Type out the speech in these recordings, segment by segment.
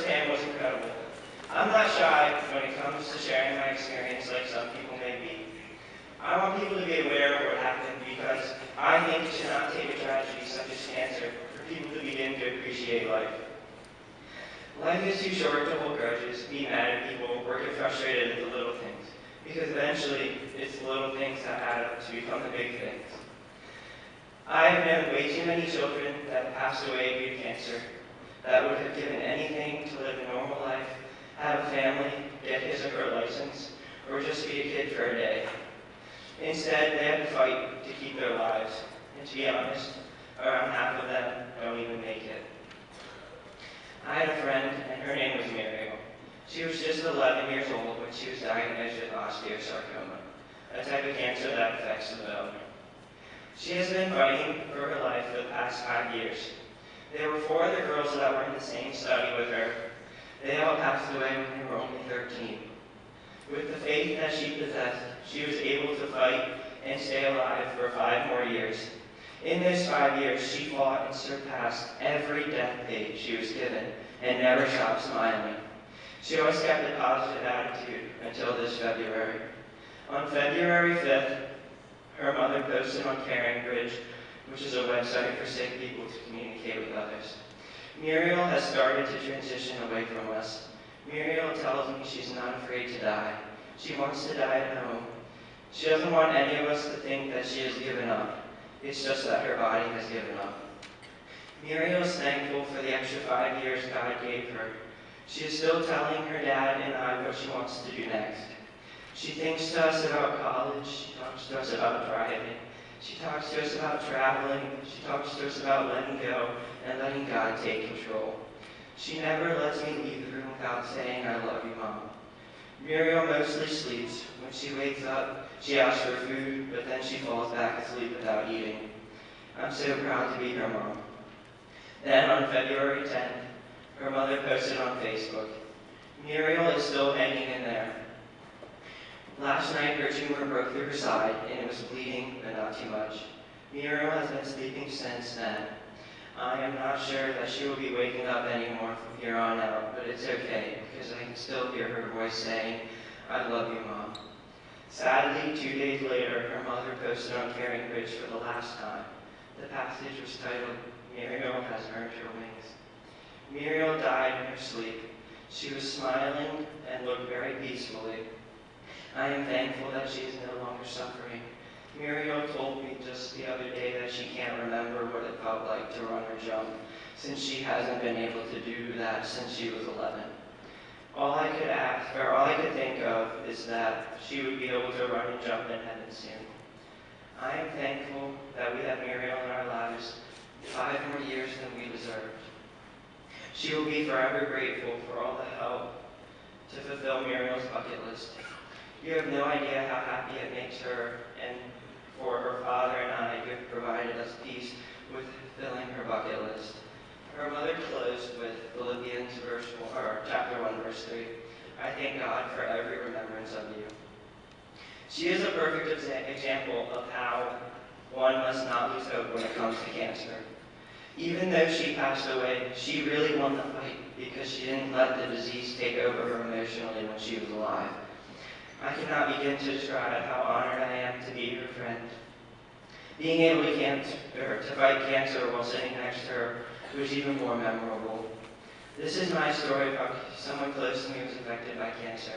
firsthand was incredible. I'm not shy when it comes to sharing my experience like some people may be. I want people to be aware of what happened because I think it should not take a tragedy such as cancer for people to begin to appreciate life. Life is too short to hold grudges, be mad at people, or get frustrated at the little things, because eventually it's the little things that add up to become the big things. I have known way too many children that have passed away due to cancer, that would have given anything to live a normal life, have a family, get his or her license, or just be a kid for a day. Instead, they had to fight to keep their lives, and to be honest, around half of them don't even make it. I had a friend, and her name was Muriel. She was just 11 years old when she was diagnosed with osteosarcoma, a type of cancer that affects the bone. She has been fighting for her life for the past 5 years. There were 4 other girls that were in the same study with her. They all passed away when they were only 13. With the faith that she possessed, she was able to fight and stay alive for 5 more years. In those 5 years, she fought and surpassed every death date she was given and never stopped smiling. She always kept a positive attitude until this February. On February 5th, her mother posted on Caring Bridge, which is a website for sick people to communicate with others. Muriel has started to transition away from us. Muriel tells me she's not afraid to die. She wants to die at home. She doesn't want any of us to think that she has given up. It's just that her body has given up. Muriel is thankful for the extra 5 years God gave her. She is still telling her dad and I what she wants to do next. She thinks to us about college. She talks to us about driving. She talks to us about traveling. She talks to us about letting go and letting God take control. She never lets me leave the room without saying, "I love you, Mom." Muriel mostly sleeps. When she wakes up, she asks for food, but then she falls back asleep without eating. I'm so proud to be her mom. Then on February 10th, her mother posted on Facebook, "Muriel is still hanging in there. Last night her tumor broke through her side and it was bleeding, but not too much. Muriel has been sleeping since then. I am not sure that she will be waking up anymore from here on out, but it's okay, because I can still hear her voice saying, 'I love you, Mom.'" Sadly, 2 days later, her mother posted on Caring Bridge for the last time. The passage was titled, "Muriel has earned her wings." Muriel died in her sleep. She was smiling and looked very peacefully. I am thankful that she is no longer suffering. Muriel told me just the other day that she can't remember what it felt like to run or jump, since she hasn't been able to do that since she was 11. All I could think of is that she would be able to run and jump in heaven soon. I am thankful that we have Muriel in our lives 5 more years than we deserved. She will be forever grateful for all the help to fulfill Muriel's bucket list. You have no idea how happy it makes her, and for her father and I, you have provided us peace with fulfilling her bucket list. Her mother closed with Philippians chapter 1, verse 3. I thank God for every remembrance of you. She is a perfect example of how one must not lose hope when it comes to cancer. Even though she passed away, she really won the fight because she didn't let the disease take over her emotionally when she was alive. I cannot begin to describe how honored I am to be her friend. Being able to fight cancer while sitting next to her was even more memorable. This is my story of how someone close to me was affected by cancer.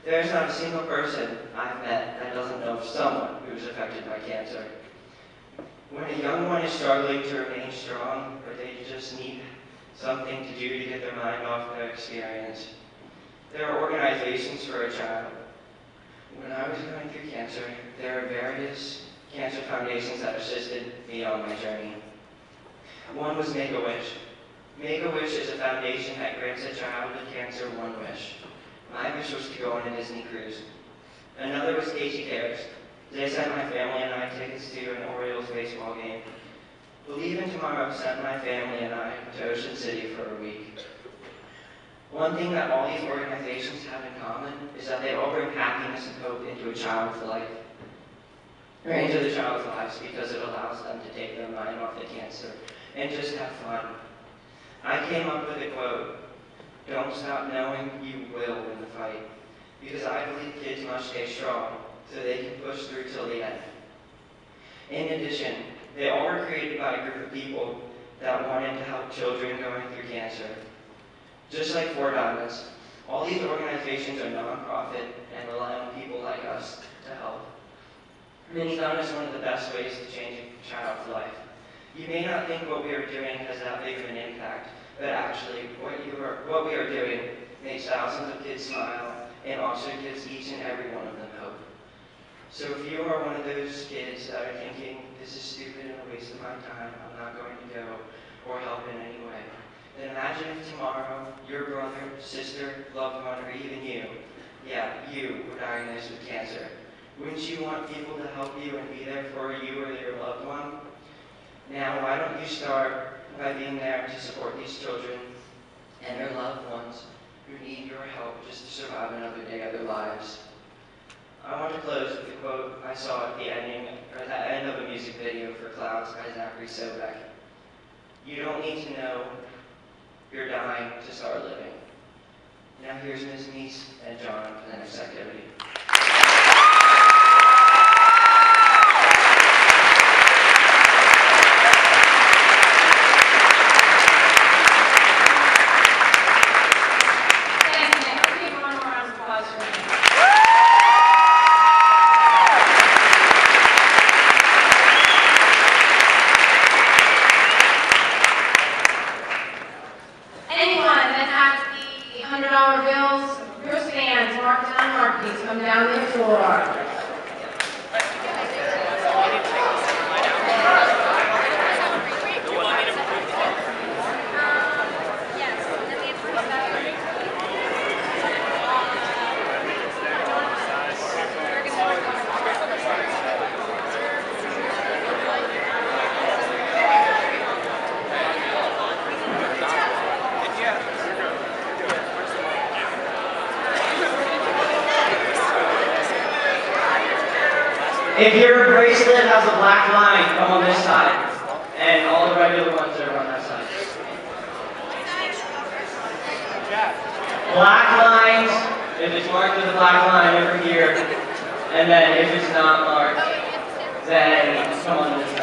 There is not a single person I've met that doesn't know of someone who was affected by cancer. When a young one is struggling to remain strong, or they just need something to do to get their mind off their experience, there are organizations for a child. When I was going through cancer, there are various cancer foundations that assisted me on my journey. One was Make-A-Wish. Make-A-Wish is a foundation that grants a child with cancer one wish. My wish was to go on a Disney cruise. Another was Casey Cares. They sent my family and I tickets to an Orioles baseball game. Believe in Tomorrow sent my family and I to Ocean City for a week. One thing that all these organizations have in common is that they all bring happiness and hope into a child's life, or into the child's lives, because it allows them to take their mind off the cancer and just have fun. I came up with a quote. Don't stop knowing you will win the fight, because I believe kids must stay strong so they can push through till the end. In addition, they all were created by a group of people that wanted to help children going through cancer. Just like Four Diamonds, all these organizations are nonprofit and rely on people like us to help. Mini Fun is one of the best ways to change a child's life. You may not think what we are doing has that big of an impact, but actually, what we are doing makes thousands of kids smile and also gives each and every one of them hope. So if you are one of those kids that are thinking, this is stupid and a waste of my time, I'm not going to go or help in any way, then imagine if tomorrow your brother, sister, loved one, or even you, you were diagnosed with cancer. Wouldn't you want people to help you and be there for you or your loved one? Now, why don't you start by being there to support these children and their loved ones who need your help just to survive another day of their lives. I want to close with a quote I saw at the end of a music video for Clouds by Zachary Sobek. You don't need to know you're dying to start living. Now here's Ms. Neese and John for the next activity. Come down the floor. If your bracelet has a black line, come on this side. And all the regular ones are on that side. Black lines, if it's marked with a black line over here. And then if it's not marked, then come on this side.